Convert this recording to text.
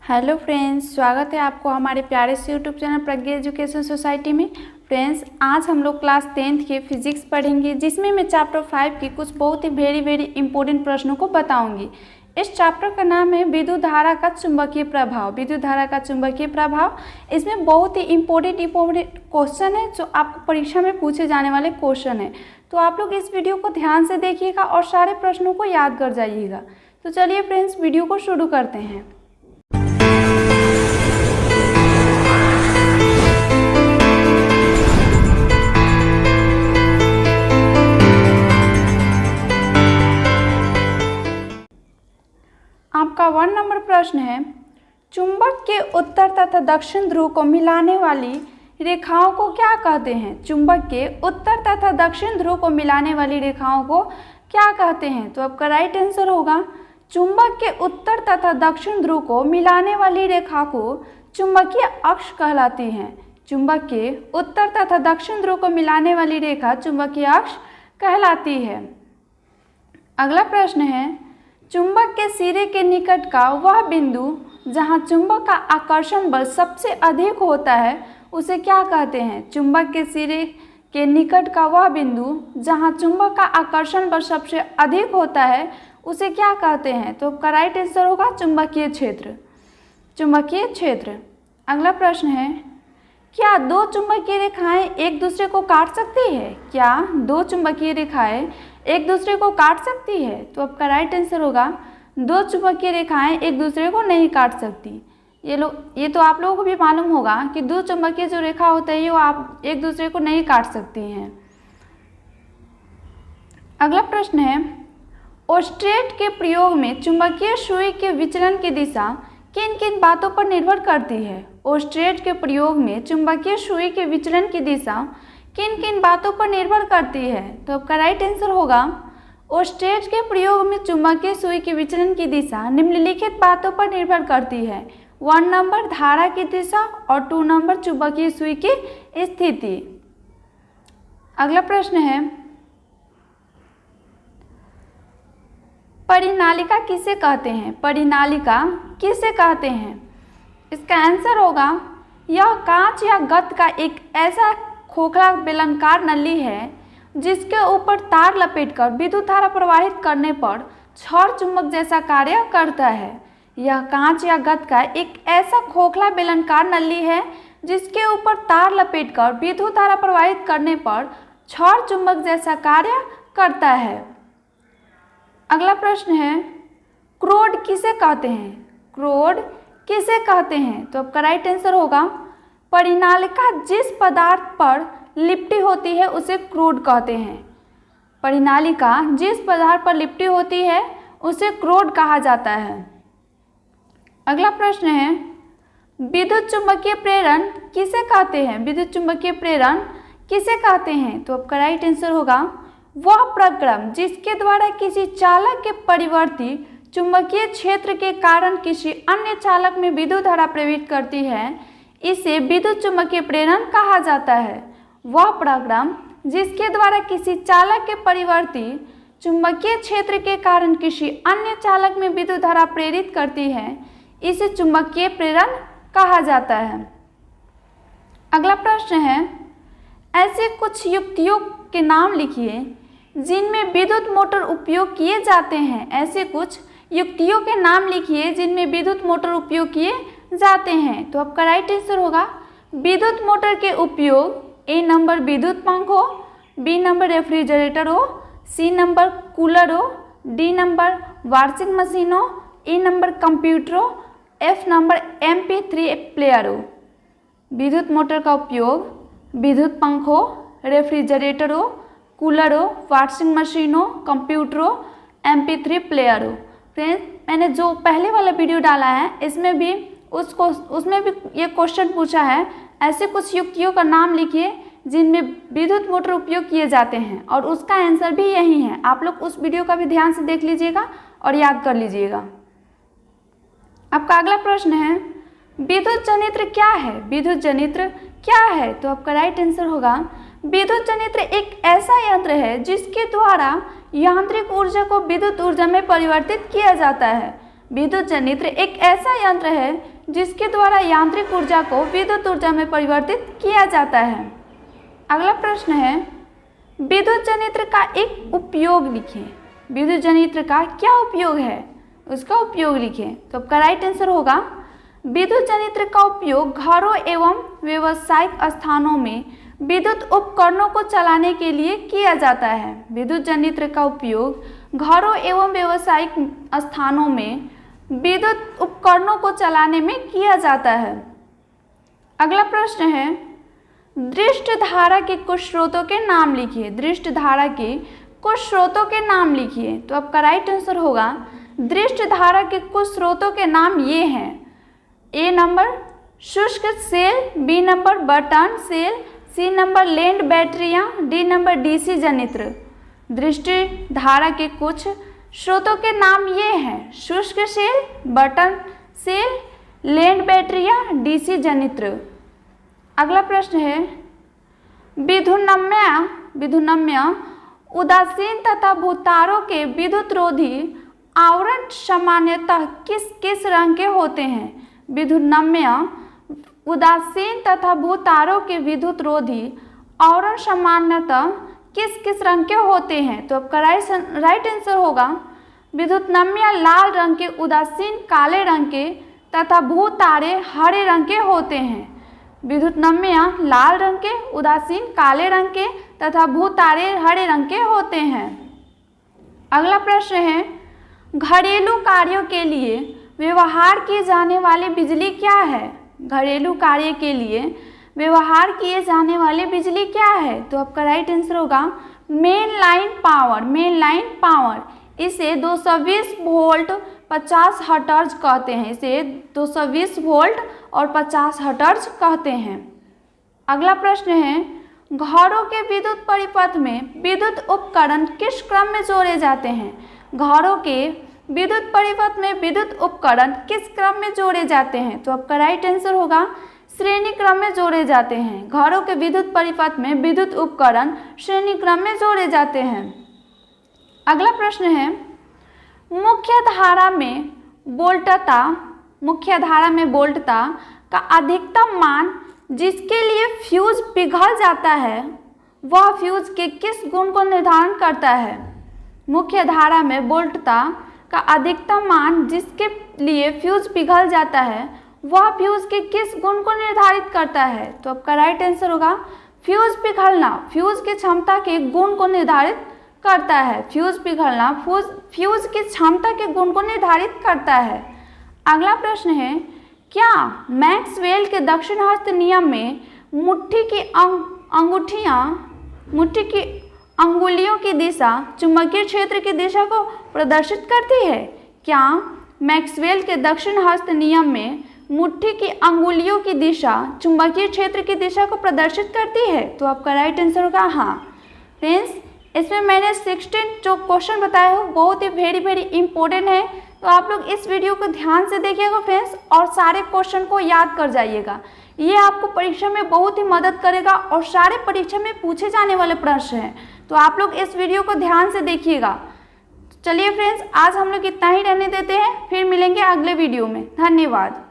Hello friends, स्वागत है आपको हमारे प्यारे से यूट्यूब चैनल प्रज्ञा एजुकेशन सोसाइटी में। फ्रेंड्स, आज हम लोग क्लास 10th के फिजिक्स पढ़ेंगे, जिसमें मैं चैप्टर 5 की कुछ बहुत ही वेरी इंपॉर्टेंट प्रश्नों को बताऊंगी। इस चैप्टर का नाम है विद्युत धारा का चुंबकीय प्रभाव। विद्युत धारा का चुंबकीय प्रभाव, इसमें बहुत ही इंपॉर्टेंट क्वेश्चन है जो आपको परीक्षा में पूछे जाने वाले क्वेश्चन है। तो आप लोग इस वीडियो को ध्यान से देखिएगा और सारे प्रश्नों को याद कर जाइएगा। तो चलिए फ्रेंड्स, वीडियो को शुरू करते हैं। आपका 1 नंबर प्रश्न है, चुंबक के उत्तर तथा दक्षिण ध्रुव को मिलाने वाली रेखाओं को क्या कहते हैं? चुंबक के उत्तर तथा दक्षिण ध्रुव को मिलाने वाली रेखाओं को क्या कहते हैं? तो आपका राइट आंसर होगा, चुंबक के उत्तर तथा दक्षिण ध्रुव को मिलाने वाली रेखा को चुंबकीय अक्ष कहलाती है। चुंबक के उत्तर तथा दक्षिण ध्रुव को मिलाने वाली रेखा चुंबकीय अक्ष कहलाती है। अगला प्रश्न है, चुंबक के सिरे के निकट का वह बिंदु जहां चुंबक का आकर्षण बल सबसे अधिक होता है उसे क्या कहते हैं? चुंबक के सिरे के निकट का वह बिंदु जहां चुंबक का आकर्षण बल सबसे अधिक होता है उसे क्या कहते हैं? तो आपका राइट आंसर होगा चुंबकीय क्षेत्र। चुंबकीय क्षेत्र। अगला प्रश्न है, क्या दो चुंबकीय रेखाएं एक दूसरे को काट सकती है? क्या दो चुंबकीय रेखाएं एक दूसरे को काट सकती है? तो आपका राइट आंसर होगा, दो चुंबकीय रेखाएं एक दूसरे को नहीं काट सकती। ये तो आप लोगों को भी मालूम होगा कि दो चुंबकीय जो रेखा होता है वो आप एक दूसरे को नहीं काट सकती हैं। अगला प्रश्न है, ओस्टेट के प्रयोग में चुंबकीय सुई के विचलन की दिशा किन किन बातों पर निर्भर करती है? ओस्टेट के प्रयोग में चुंबकीय सुई के विचलन की दिशा किन किन बातों पर निर्भर करती है? तो आपका राइट आंसर होगा, ओस्टेट के प्रयोग में चुंबकीय सुई के विचलन की दिशा निम्नलिखित बातों पर निर्भर करती है। 1 नंबर धारा की दिशा और 2 नंबर चुंबकीय सुई की स्थिति। अगला प्रश्न है, परिनालिका किसे कहते हैं? परिनालिका किसे कहते हैं? इसका आंसर होगा, यह कांच या गत्त का एक ऐसा खोखला बेलनाकार नली है जिसके ऊपर तार लपेटकर विद्युत धारा प्रवाहित करने पर छड़ चुंबक जैसा कार्य करता है। यह कांच या गत्त का एक ऐसा खोखला बेलनाकार नली है जिसके ऊपर तार लपेटकर विद्युत धारा प्रवाहित करने पर छड़ चुंबक जैसा कार्य करता है। अगला प्रश्न है, क्रोड किसे कहते हैं? क्रोड किसे कहते हैं? तो आपका राइट आंसर होगा, परिनालिका जिस पदार्थ पर लिपटी होती है उसे क्रोड कहते हैं। परिनालिका जिस पदार्थ पर लिपटी होती है उसे क्रोड कहा जाता है। अगला प्रश्न है, विद्युत चुंबकीय प्रेरण किसे कहते हैं? विद्युत चुंबकीय प्रेरण किसे कहते हैं? तो आपका राइट आंसर होगा, वह प्रक्रम जिसके द्वारा किसी चालक के परिवर्ती चुंबकीय क्षेत्र के कारण किसी अन्य चालक में विद्युत धारा प्रेरित करती है, इसे विद्युत चुंबकीय प्रेरण कहा जाता है। वह प्रक्रम जिसके द्वारा किसी चालक के परिवर्ती चुंबकीय क्षेत्र के कारण किसी अन्य चालक में विद्युत धारा प्रेरित करती है, इसे चुंबकीय प्रेरण कहा जाता है। अगला प्रश्न है, ऐसे कुछ युक्तियों के नाम लिखिए जिनमें विद्युत मोटर उपयोग किए जाते हैं। ऐसे कुछ युक्तियों के नाम लिखिए जिनमें विद्युत मोटर उपयोग किए जाते हैं। तो आपका राइट आंसर होगा, विद्युत मोटर के उपयोग ए नंबर विद्युत पंख हो, बी नंबर रेफ्रिजरेटर हो, सी नंबर कूलर हो, डी नंबर वॉशिंग मशीन हो, ई नंबर कंप्यूटर हो, एफ नंबर MP3 प्लेयर हो। विद्युत मोटर का उपयोग विद्युत पंख हो, रेफ्रिजरेटर हो, कूलर हो, वॉशिंग मशीन हो, कंप्यूटर हो, MP3 प्लेयर हो। फ्रेंड्स, मैंने जो पहले वाला वीडियो डाला है उसमें भी ये क्वेश्चन पूछा है, ऐसे कुछ युक्तियों का नाम लिखिए जिनमें विद्युत मोटर उपयोग किए जाते हैं, और उसका आंसर भी यही है। आप लोग उस वीडियो का भी ध्यान से देख लीजिएगा और याद कर लीजिएगा। आपका अगला प्रश्न है, विद्युत जनित्र क्या है? विद्युत जनित्र क्या है? तो आपका राइट आंसर होगा, विद्युत जनित्र एक ऐसा यंत्र है जिसके द्वारा यांत्रिक ऊर्जा को विद्युत ऊर्जा में परिवर्तित किया जाता है। विद्युत जनित्र एक ऐसा यंत्र है जिसके द्वारा यांत्रिक ऊर्जा को विद्युत ऊर्जा में परिवर्तित किया जाता है। अगला प्रश्न है, विद्युत जनित्र का एक उपयोग लिखें। विद्युत जनित्र का क्या उपयोग है, उसका उपयोग लिखें। तो आपका राइट आंसर होगा, विद्युत जनित्र का उपयोग घरों एवं व्यावसायिक स्थानों में विद्युत उपकरणों को चलाने के लिए किया जाता है। विद्युत जनित्र का उपयोग घरों एवं व्यावसायिक स्थानों में विद्युत उपकरणों को चलाने में किया जाता है। अगला प्रश्न है, दृष्ट धारा के कुछ स्रोतों के नाम लिखिए। दृष्ट धारा के कुछ स्रोतों के नाम लिखिए। तो आपका राइट आंसर होगा, दृष्ट धारा के कुछ स्रोतों के नाम ये हैं। ए नंबर शुष्क cell, B number button cell, C number land बैटरियाँ, डी नंबर डीसी जनित्र। दृष्टि धारा के कुछ स्रोतों के नाम ये हैं, शुष्क सेल, बटन सेल, लैंड बैटरियाँ, डीसी जनित्र। अगला प्रश्न है, विधुनम्य उदासीन तथा भूतारों के विद्युत रोधी आवरण सामान्यतः किस किस रंग के होते हैं। विधुनम्य उदासीन तथा भूतारों के विद्युत रोधी आवरण सामान्यतः किस किस रंग के होते हैं। तो आपका राइट आंसर होगा, विधुनम्य लाल रंग के, उदासीन काले रंग के तथा भूतारे हरे रंग के होते हैं। विधुनम्य लाल रंग के, उदासीन काले रंग के तथा भूतारे हरे रंग के होते हैं। अगला प्रश्न है, घरेलू कार्यों के लिए व्यवहार किए जाने वाली बिजली क्या है। घरेलू कार्य के लिए व्यवहार किए जाने वाली बिजली क्या है। तो आपका राइट आंसर होगा, main line power. Main line power, इसे 220 वोल्ट 50 हर्ट्ज कहते हैं। इसे 220 वोल्ट और 50 हर्ट्ज कहते हैं। अगला प्रश्न है, घरों के विद्युत परिपथ में विद्युत उपकरण किस क्रम में जोड़े जाते हैं। घरों के विद्युत परिपथ में विद्युत उपकरण किस क्रम में जोड़े जाते हैं। तो आपका राइट आंसर होगा, श्रेणी क्रम में जोड़े जाते हैं। घरों के विद्युत परिपथ में विद्युत उपकरण श्रेणी क्रम में जोड़े जाते हैं। अगला प्रश्न है, मुख्य धारा में वोल्टता का अधिकतम मान जिसके लिए फ्यूज पिघल जाता है, वह फ्यूज के किस गुण को निर्धारण करता है। मुख्य धारा में वोल्टता का अधिकतम मान जिसके लिए फ्यूज पिघल जाता है, वह फ्यूज के किस गुण को निर्धारित करता है। तो आपका राइट आंसर होगा, फ्यूज पिघलना फ्यूज की क्षमता के गुण को निर्धारित करता है। फ्यूज पिघलना फ्यूज की क्षमता के गुण को निर्धारित करता है। अगला प्रश्न है, क्या मैक्सवेल के दक्षिणावर्त नियम में मुट्ठी की अंगुलियों की दिशा चुंबकीय क्षेत्र की दिशा को प्रदर्शित करती है। क्या मैक्सवेल के दक्षिणावर्त नियम में मुट्ठी की अंगुलियों की दिशा चुंबकीय क्षेत्र की दिशा को प्रदर्शित करती है। तो आपका राइट आंसर होगा हाँ। फ्रेंड्स, इसमें मैंने 16 जो क्वेश्चन बताए हो बहुत ही वेरी इंपॉर्टेंट है। तो आप लोग इस वीडियो को ध्यान से देखिएगा फ्रेंड्स, और सारे क्वेश्चन को याद कर जाइएगा। ये आपको परीक्षा में बहुत ही मदद करेगा और सारे परीक्षा में पूछे जाने वाले प्रश्न हैं। तो आप लोग इस वीडियो को ध्यान से देखिएगा। चलिए फ्रेंड्स, आज हम लोग इतना ही रहने देते हैं, फिर मिलेंगे अगले वीडियो में। धन्यवाद।